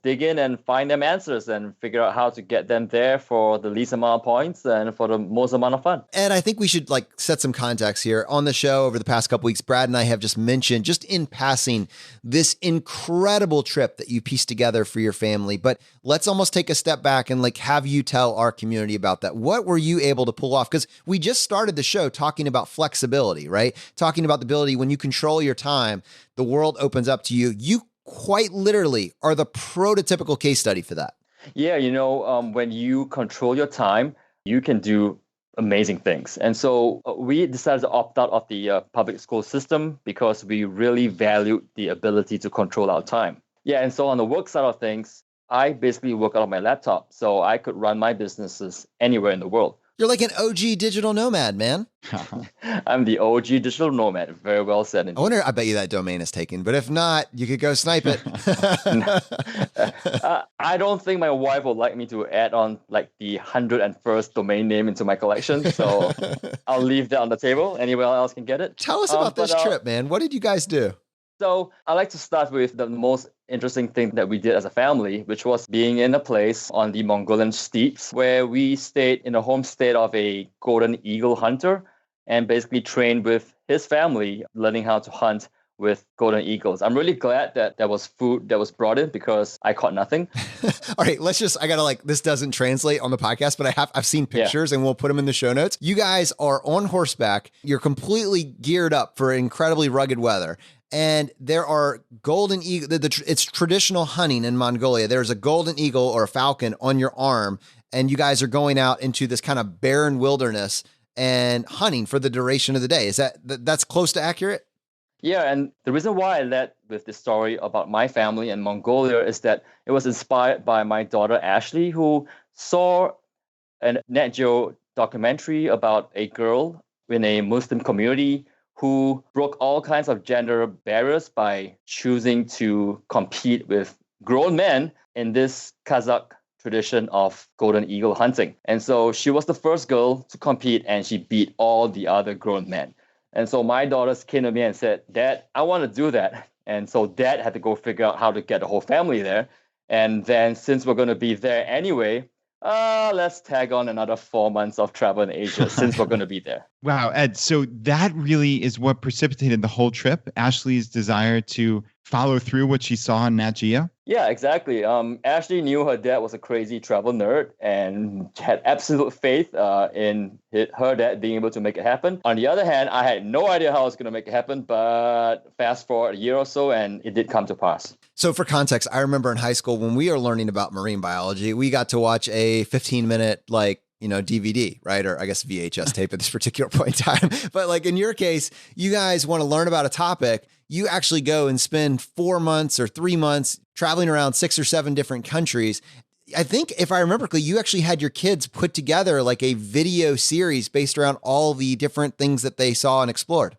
dig in and find them answers and figure out how to get them there for the least amount of points and for the most amount of fun. And I think we should like set some context here. On the show over the past couple weeks, Brad and I have just mentioned, just in passing, this incredible trip that you pieced together for your family. But let's almost take a step back and like have you tell our community about that. What were you able to pull off? Because we just started the show talking about flexibility, right? Talking about the ability when you control your time, the world opens up to you. You quite literally are the prototypical case study for that. Yeah, when you control your time, you can do amazing things. And so we decided to opt out of the public school system because we really valued the ability to control our time. Yeah, and so on the work side of things, I basically work out of my laptop, so I could run my businesses anywhere in the world. You're like an OG digital nomad, man. I'm the OG digital nomad. Very well said. I wonder, I bet you that domain is taken, but if not, you could go snipe it. I don't think my wife would like me to add on like the 101st domain name into my collection. So I'll leave that on the table. Anyone else can get it. Tell us about this trip, man. What did you guys do? So I like to start with the most interesting thing that we did as a family, which was being in a place on the Mongolian steppes where we stayed in the homestead of a golden eagle hunter and basically trained with his family, learning how to hunt with golden eagles. I'm really glad that there was food that was brought in because I caught nothing. All right, I gotta like, this doesn't translate on the podcast, but I've seen pictures and we'll put them in the show notes. You guys are on horseback. You're completely geared up for incredibly rugged weather. And there are golden eagle. It's traditional hunting in Mongolia. There's a golden eagle or a falcon on your arm, and you guys are going out into this kind of barren wilderness and hunting for the duration of the day. Is that's close to accurate? Yeah, and the reason why I led with this story about my family in Mongolia is that it was inspired by my daughter Ashley, who saw a Nat Geo documentary about a girl in a Muslim community who broke all kinds of gender barriers by choosing to compete with grown men in this Kazakh tradition of golden eagle hunting. And so she was the first girl to compete and she beat all the other grown men. And so my daughters came to me and said, Dad, I want to do that. And so Dad had to go figure out how to get the whole family there. And then since we're going to be there anyway, let's tag on another 4 months of travel in Asia since we're going to be there. Wow, Ed. So that really is what precipitated the whole trip, Ashley's desire to follow through what she saw in Nat Geo? Yeah, exactly. Ashley knew her dad was a crazy travel nerd and had absolute faith in her dad being able to make it happen. On the other hand, I had no idea how I was going to make it happen, but fast forward a year or so and it did come to pass. So for context, I remember in high school when we were learning about marine biology, we got to watch a 15-minute DVD, right? Or I guess VHS tape at this particular point in time. But like in your case, you guys want to learn about a topic. You actually go and spend 4 months or 3 months traveling around 6 or 7 different countries. I think if I remember correctly, you actually had your kids put together like a video series based around all the different things that they saw and explored.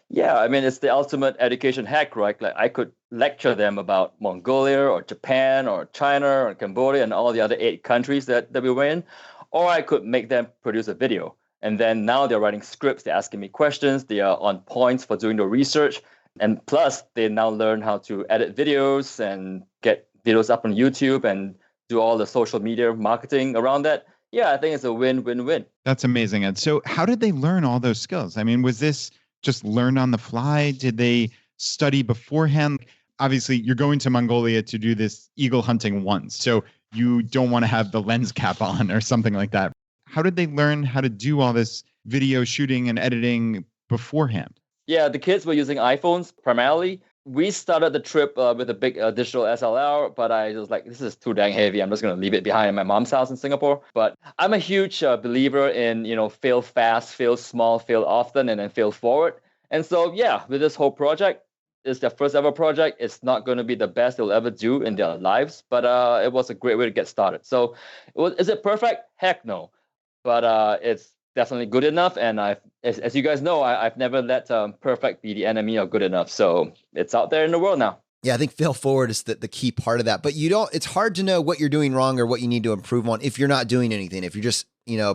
Yeah, I mean, it's the ultimate education hack, right? Like I could lecture them about Mongolia or Japan or China or Cambodia and all the other 8 countries that we were in. Or I could make them produce a video. And then now they're writing scripts, they're asking me questions, they are on points for doing the research. And plus, they now learn how to edit videos and get videos up on YouTube and do all the social media marketing around that. Yeah, I think it's a win-win-win. That's amazing, Ed. So how did they learn all those skills? I mean, was this just learned on the fly? Did they study beforehand? Obviously, you're going to Mongolia to do this eagle hunting once. So you don't want to have the lens cap on or something like that. How did they learn how to do all this video shooting and editing beforehand? Yeah, the kids were using iPhones primarily. We started the trip with a big digital SLR, but I was like, this is too dang heavy. I'm just going to leave it behind in my mom's house in Singapore. But I'm a huge believer in, fail fast, fail small, fail often, and then fail forward. And so, yeah, with this whole project, it's their first ever project. It's not going to be the best they'll ever do in their lives, but it was a great way to get started. So is it perfect? Heck no. But it's definitely good enough. And as you guys know, I've never let perfect be the enemy of good enough. So it's out there in the world now. Yeah, I think fail forward is the key part of that. But it's hard to know what you're doing wrong or what you need to improve on if you're not doing anything, if you're just,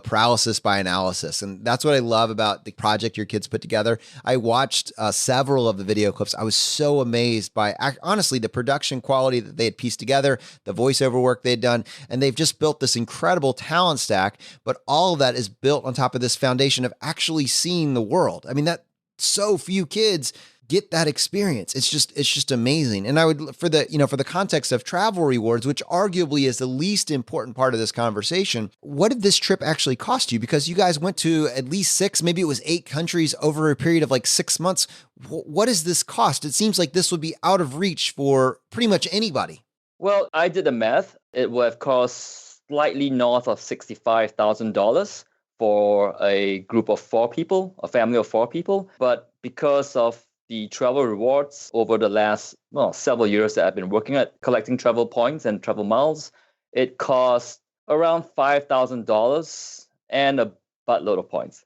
paralysis by analysis. And that's what I love about the project your kids put together. I watched several of the video clips. I was so amazed by, honestly, the production quality that they had pieced together, the voiceover work they'd done, and they've just built this incredible talent stack. But all of that is built on top of this foundation of actually seeing the world. I mean, that so few kids get that experience. It's just amazing. And I would, for the context of travel rewards, which arguably is the least important part of this conversation, what did this trip actually cost you? Because you guys went to at least 6, maybe it was 8 countries over a period of like 6 months. What does this cost? It seems like this would be out of reach for pretty much anybody. Well, I did the math. It would have cost slightly north of $65,000 for a group of 4 people, a family of 4 people. But because of the travel rewards over the last several years that I've been working at collecting travel points and travel miles, it costs around $5,000 and a buttload of points.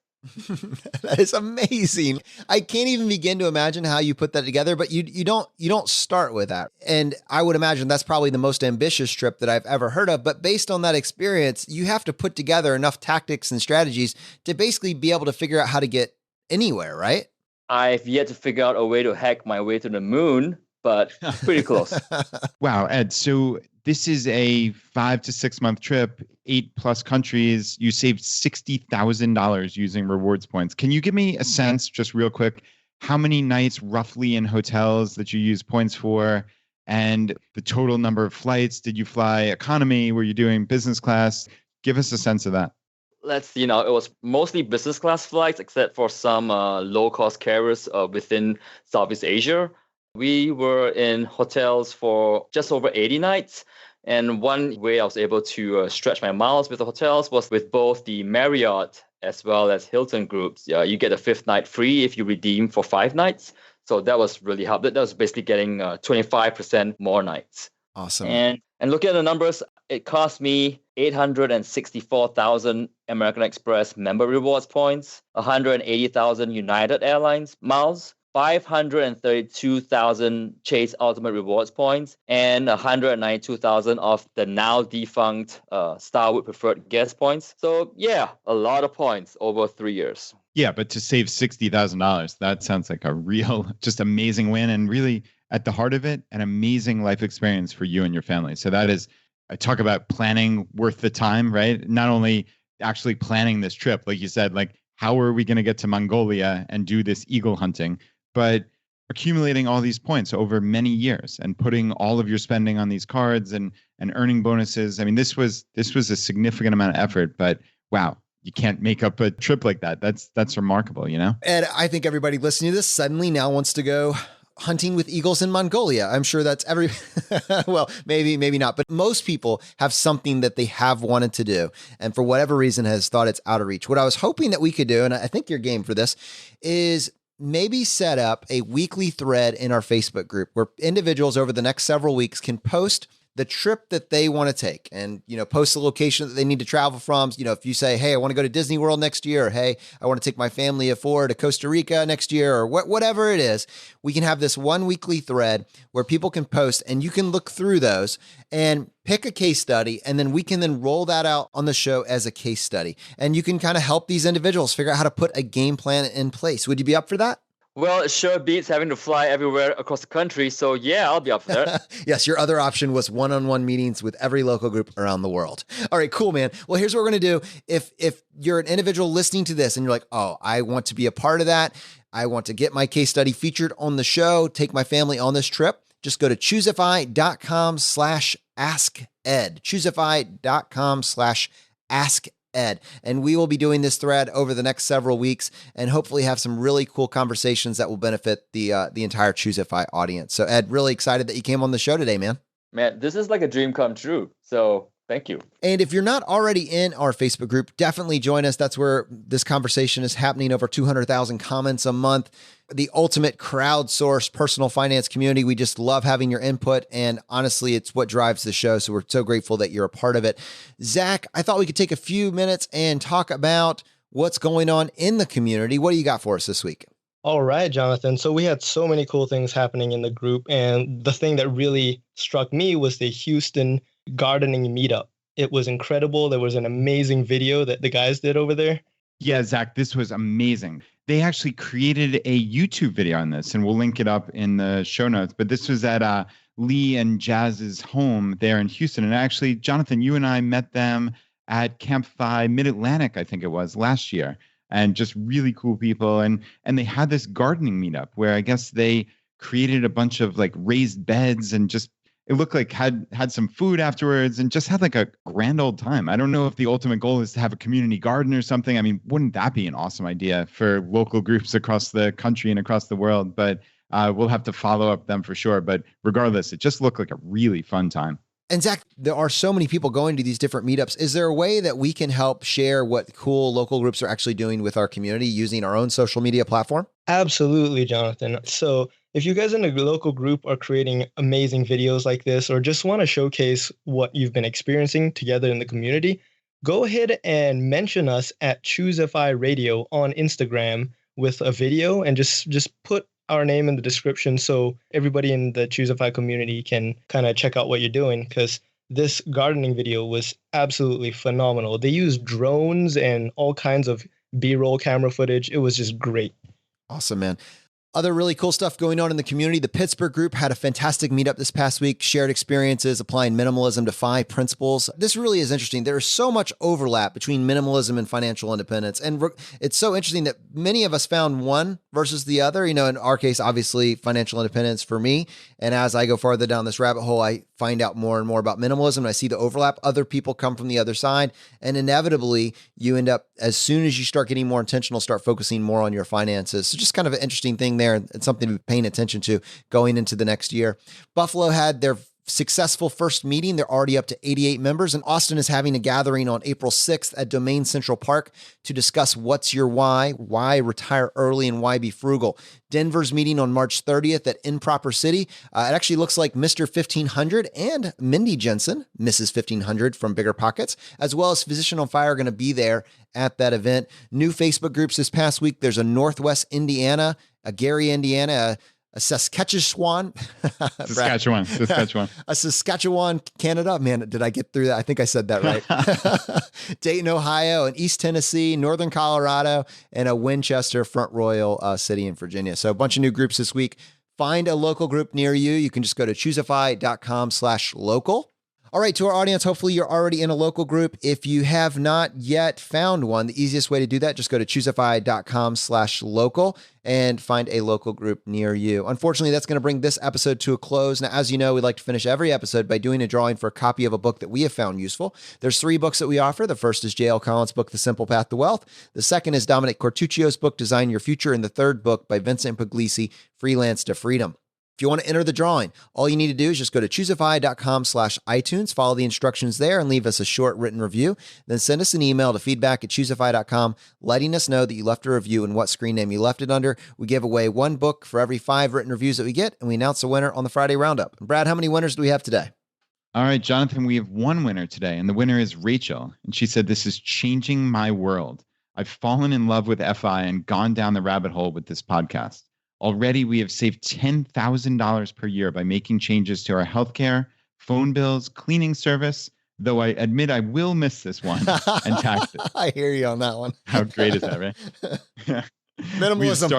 That is amazing. I can't even begin to imagine how you put that together, but you don't start with that. And I would imagine that's probably the most ambitious trip that I've ever heard of. But based on that experience, you have to put together enough tactics and strategies to basically be able to figure out how to get anywhere, right? I've yet to figure out a way to hack my way to the moon, but pretty close. Wow, Ed. So this is a 5 to 6 month trip, 8+ countries. You saved $60,000 using rewards points. Can you give me a sense, just real quick, how many nights roughly in hotels that you use points for, and the total number of flights? Did you fly economy? Were you doing business class? Give us a sense of that. It was mostly business class flights, except for some low-cost carriers within Southeast Asia. We were in hotels for just over 80 nights. And one way I was able to stretch my miles with the hotels was with both the Marriott as well as Hilton groups. You get a 5th night free if you redeem for 5 nights. So that was really helpful. That was basically getting 25% more nights. Awesome. And looking at the numbers, it cost me 864,000 American Express member rewards points, 180,000 United Airlines miles, 532,000 Chase Ultimate Rewards points, and 192,000 of the now defunct Starwood Preferred Guest points. So yeah, a lot of points over 3 years. Yeah, but to save $60,000, that sounds like a real, just amazing win, and really at the heart of it, an amazing life experience for you and your family. So that is, I talk about planning worth the time, right? Not only actually planning this trip, like you said, like how are we going to get to Mongolia and do this eagle hunting, but accumulating all these points over many years and putting all of your spending on these cards and earning bonuses. I mean, this was a significant amount of effort, but wow, you can't make up a trip like that. That's remarkable, And I think everybody listening to this suddenly now wants to go hunting with eagles in Mongolia. I'm sure that's well, maybe not, but most people have something that they have wanted to do, and for whatever reason has thought it's out of reach. What I was hoping that we could do, and I think you're game for this, is maybe set up a weekly thread in our Facebook group where individuals over the next several weeks can post the trip that they want to take and, post the location that they need to travel from. If you say, hey, I want to go to Disney World next year, or hey, I want to take my family of 4 to Costa Rica next year, or whatever it is, we can have this one weekly thread where people can post and you can look through those and pick a case study. And then we can then roll that out on the show as a case study. And you can kind of help these individuals figure out how to put a game plan in place. Would you be up for that? Well, it sure beats having to fly everywhere across the country. So yeah, I'll be up for that. Yes, your other option was one-on-one meetings with every local group around the world. All right, cool, man. Well, here's what we're going to do. If you're an individual listening to this and you're like, oh, I want to be a part of that, I want to get my case study featured on the show, take my family on this trip, just go to chooseify.com/asked. chooseify.com/asked. And we will be doing this thread over the next several weeks and hopefully have some really cool conversations that will benefit the entire Chooseify audience. So Ed, really excited that you came on the show today, man. Man, this is like a dream come true. So thank you. And if you're not already in our Facebook group, definitely join us. That's where this conversation is happening. Over 200,000 comments a month. The ultimate crowdsourced personal finance community. We just love having your input. And honestly, it's what drives the show. So we're so grateful that you're a part of it. Zach, I thought we could take a few minutes and talk about what's going on in the community. What do you got for us this week? All right, Jonathan. So we had so many cool things happening in the group. And the thing that really struck me was the Houston gardening meetup. It was incredible. There was an amazing video that the guys did over there. Yeah, Zach, this was amazing. They actually created a YouTube video on this, and we'll link it up in the show notes. But this was at Lee and Jazz's home there in Houston. And actually, Jonathan, you and I met them at Camp Fi Mid-Atlantic, I think it was, last year. And just really cool people. And they had this gardening meetup where I guess they created a bunch of like raised beds and just it looked like had some food afterwards and just had like a grand old time. I don't know if the ultimate goal is to have a community garden or something. I mean, wouldn't that be an awesome idea for local groups across the country and across the world? But we'll have to follow up them for sure. But regardless, it just looked like a really fun time. And Zach, there are so many people going to these different meetups. Is there a way that we can help share what cool local groups are actually doing with our community using our own social media platform? Absolutely, Jonathan. So if you guys in a local group are creating amazing videos like this, or just want to showcase what you've been experiencing together in the community, go ahead and mention us at ChooseFI Radio on Instagram with a video and just put our name in the description so everybody in the ChooseFI community can kind of check out what you're doing, because this gardening video was absolutely phenomenal. They used drones and all kinds of B-roll camera footage. It was just great. Awesome, man. Other really cool stuff going on in the community. The Pittsburgh group had a fantastic meetup this past week, shared experiences, applying minimalism to 5 principles. This really is interesting. There is so much overlap between minimalism and financial independence. And it's so interesting that many of us found one versus the other. You know, in our case, obviously financial independence for me. And as I go farther down this rabbit hole, I find out more and more about minimalism. And I see the overlap. Other people come from the other side. And inevitably, you end up, as soon as you start getting more intentional, start focusing more on your finances. So just kind of an interesting thing there. It's something to be paying attention to going into the next year. Buffalo had their successful first meeting. They're already up to 88 members. And Austin is having a gathering on April 6th at Domain Central Park to discuss what's your why retire early, and why be frugal. Denver's meeting on March 30th at Improper City. It actually looks like Mr. 1500 and Mindy Jensen, Mrs. 1500 from Bigger Pockets, as well as Physician on Fire, are going to be there at that event. New Facebook groups this past week. There's a Northwest Indiana, a Gary, Indiana, a Saskatchewan, a Saskatchewan, Canada. Man, did I get through that? I think I said that right. Dayton, Ohio, and East Tennessee, Northern Colorado, and a Winchester, Front Royal City in Virginia. So a bunch of new groups this week. Find a local group near you. You can just go to choosefi.com/local. All right, to our audience, hopefully you're already in a local group. If you have not yet found one, the easiest way to do that, just go to choosefi.com/local and find a local group near you. Unfortunately, that's going to bring this episode to a close. Now, as you know, we like to finish every episode by doing a drawing for a copy of a book that we have found useful. There's 3 books that we offer. The first is J.L. Collins' book, The Simple Path to Wealth. The second is Dominic Cortuccio's book, Design Your Future. And the third book by Vincent Puglisi, Freelance to Freedom. If you want to enter the drawing, all you need to do is just go to choosefi.com/iTunes, follow the instructions there, and leave us a short written review. Then send us an email to feedback@choosefi.com, letting us know that you left a review and what screen name you left it under. We give away 1 book for every 5 written reviews that we get, and we announce the winner on the Friday Roundup. And Brad, how many winners do we have today? All right, Jonathan, we have 1 winner today, and the winner is Rachel. And she said, "This is changing my world. I've fallen in love with FI and gone down the rabbit hole with this podcast. Already, we have saved $10,000 per year by making changes to our healthcare, phone bills, cleaning service, though I admit I will miss this one, and taxes." I hear you on that one. How great is that, right? Minimalism.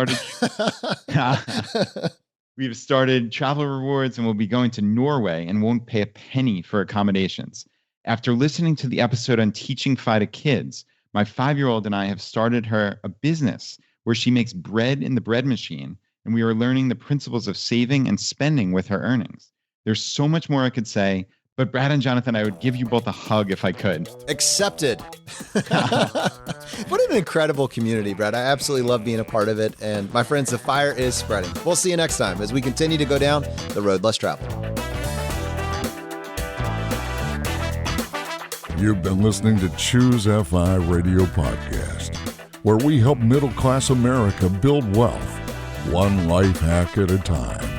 We've started travel rewards, and we'll be going to Norway and won't pay a penny for accommodations. After listening to the episode on teaching FI to kids, my 5-year-old and I have started her a business where she makes bread in the bread machine, and we are learning the principles of saving and spending with her earnings. There's so much more I could say, but Brad and Jonathan, I would give you both a hug if I could. Accepted. What an incredible community, Brad. I absolutely love being a part of it. And my friends, the fire is spreading. We'll see you next time as we continue to go down the road less traveled. You've been listening to Choose FI Radio Podcast, where we help middle-class America build wealth, one life hack at a time.